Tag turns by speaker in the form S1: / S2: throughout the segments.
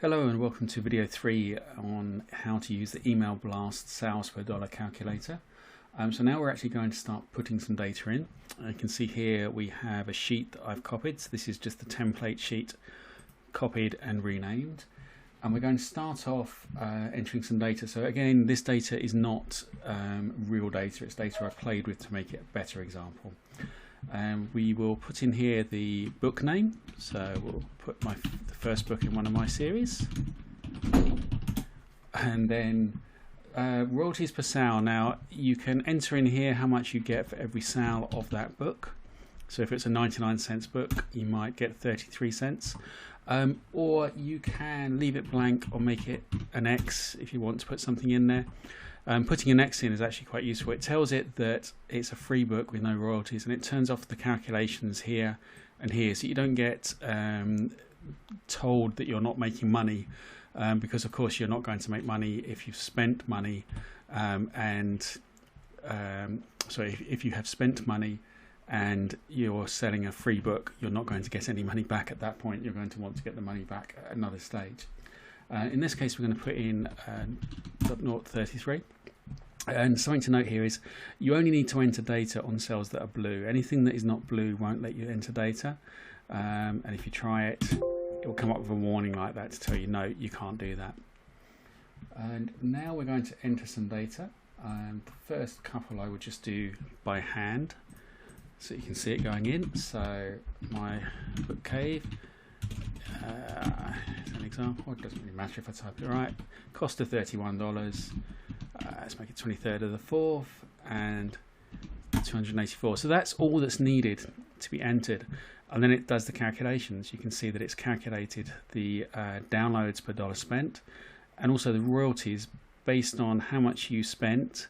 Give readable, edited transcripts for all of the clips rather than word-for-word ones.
S1: Hello and welcome to video 3 on how to use the Email Blast sales per dollar calculator. So now we're actually going to start putting some data in. You can see here we have a sheet that I've copied. So this is just the template sheet copied and renamed. And we're going to start off entering some data. So again, this data is not real data, it's data I've played with to make it a better example. We will put in here the book name, so we'll put the first book in one of my series, and then royalties per sale. Now you can enter in here how much you get for every sale of that book. So if it's a 99-cent book, you might get 33 cents, or you can leave it blank or make it an X if you want to put something in there. Putting an X in is actually quite useful. It tells it that it's a free book with no royalties, and it turns off the calculations here and here, so you don't get told that you're not making money, because of course you're not going to make money if you've spent money, if you have spent money and you're selling a free book, you're not going to get any money back at that point. You're going to want to get the money back at another stage. In this case, we're going to put in 0.33. And something to note here is you only need to enter data on cells that are blue. Anything that is not blue won't let you enter data. And if you try it, it will come up with a warning like that to tell you, no, you can't do that. And now we're going to enter some data. The first couple I would just do by hand, so you can see it going in. So my book cave. As an example, it doesn't really matter if I type it right. Cost of $31. Let's make it 23rd of the 4th and 284. So that's all that's needed to be entered, and then it does the calculations. You can see that it's calculated the downloads per dollar spent, and also the royalties based on how much you spent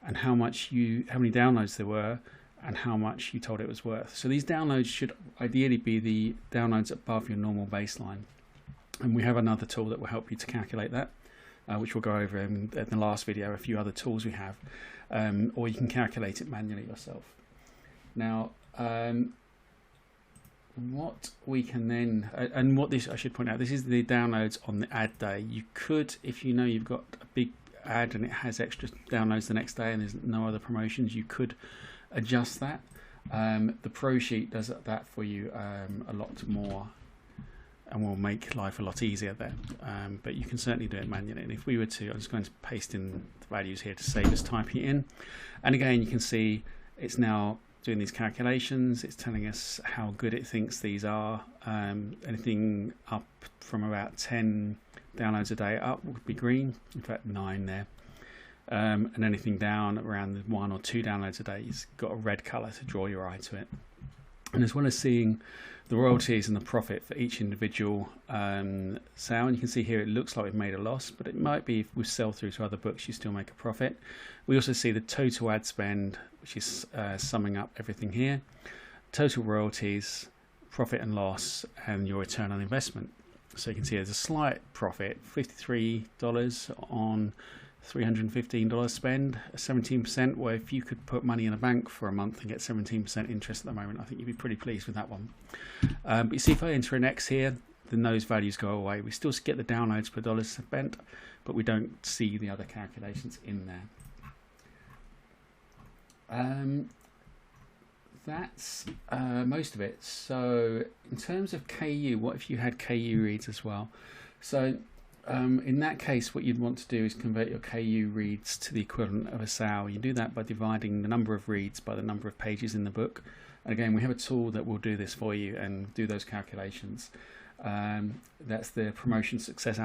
S1: and how many downloads there were and how much you told it was worth. So these downloads should ideally be the downloads above your normal baseline. And we have another tool that will help you to calculate that, which we'll go over in the last video, a few other tools we have, or you can calculate it manually yourself. Now, what we can then, and what this, I should point out, this is the downloads on the ad day. You could, if you know you've got a big ad and it has extra downloads the next day and there's no other promotions, you could adjust that. The Pro Sheet does that for you a lot more and will make life a lot easier there, but you can certainly do it manually. And if we were to, I'm just going to paste in the values here to save us typing it in, and again you can see it's now doing these calculations. It's telling us how good it thinks these are. Anything up from about 10 downloads a day up would be green, in fact 9 there. And anything down around 1 or 2 downloads a day, it's got a red color to draw your eye to it. And as well as seeing the royalties and the profit for each individual sale, and you can see here it looks like we've made a loss, but it might be if we sell through to other books you still make a profit. We also see the total ad spend, which is summing up everything here, total royalties, profit and loss, and your return on investment. So you can see there's a slight profit, $53 on $315 spend, 17%, where if you could put money in a bank for a month and get 17% interest at the moment, I think you'd be pretty pleased with that one. But you see if I enter an X here, then those values go away. We still get the downloads per dollar spent, but we don't see the other calculations in there. That's most of it. So in terms of KU, what if you had KU reads as well? So in that case, what you'd want to do is convert your KU reads to the equivalent of a sale. You do that by dividing the number of reads by the number of pages in the book. And again, we have a tool that will do this for you and do those calculations. That's the Promotion Success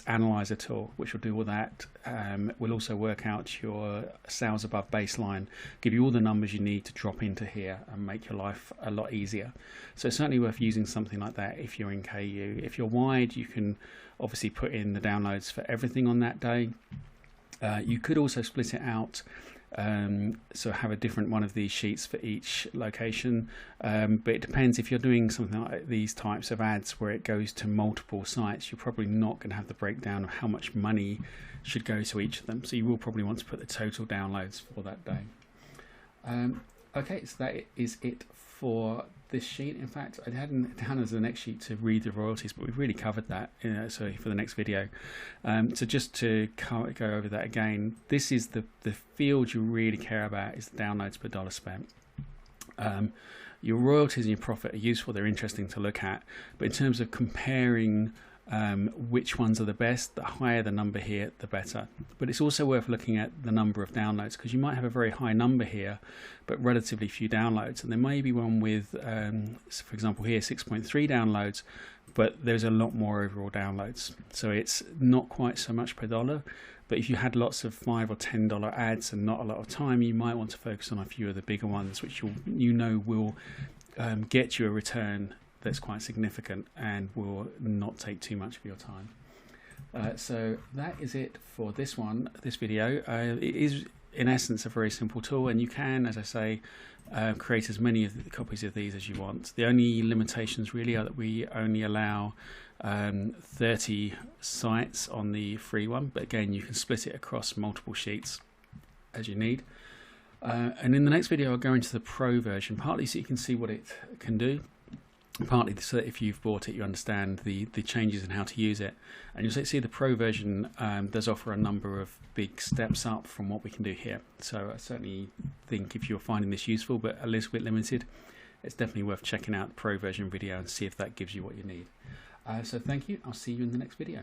S1: Analyzer tool, which will do all that. We'll also work out your sales above baseline, give you all the numbers you need to drop into here and make your life a lot easier. So it's certainly worth using something like that if you're in KU. If you're wide, you can obviously put in the downloads for everything on that day. You could also split it out, so have a different one of these sheets for each location, but it depends. If you're doing something like these types of ads where it goes to multiple sites, you're probably not going to have the breakdown of how much money should go to each of them, so you will probably want to put the total downloads for that day. Okay, so that is it for this sheet. In fact, I had it down as the next sheet to read the royalties, but we've really covered that, so for the next video. So just to go over that again, this is the field you really care about, is the downloads per dollar spent. Your royalties and your profit are useful, they're interesting to look at, but in terms of comparing which ones are the best, the higher the number here, the better. But it's also worth looking at the number of downloads, because you might have a very high number here, but relatively few downloads. And there may be one with, for example here, 6.3 downloads, but there's a lot more overall downloads. So it's not quite so much per dollar. But if you had lots of $5 or $10 ads and not a lot of time, you might want to focus on a few of the bigger ones, which you know will get you a return that's quite significant and will not take too much of your time. So that is it for this video. It is in essence a very simple tool, and you can, as I say, create as many of the copies of these as you want. The only limitations really are that we only allow 30 sites on the free one, but again you can split it across multiple sheets as you need. And in the next video I'll go into the Pro version, partly so you can see what it can do, partly so that if you've bought it you understand the changes and how to use it. And you'll see the Pro version does offer a number of big steps up from what we can do here. So I certainly think if you're finding this useful but a little bit limited, it's definitely worth checking out the Pro version video and see if that gives you what you need. So thank you, I'll see you in the next video.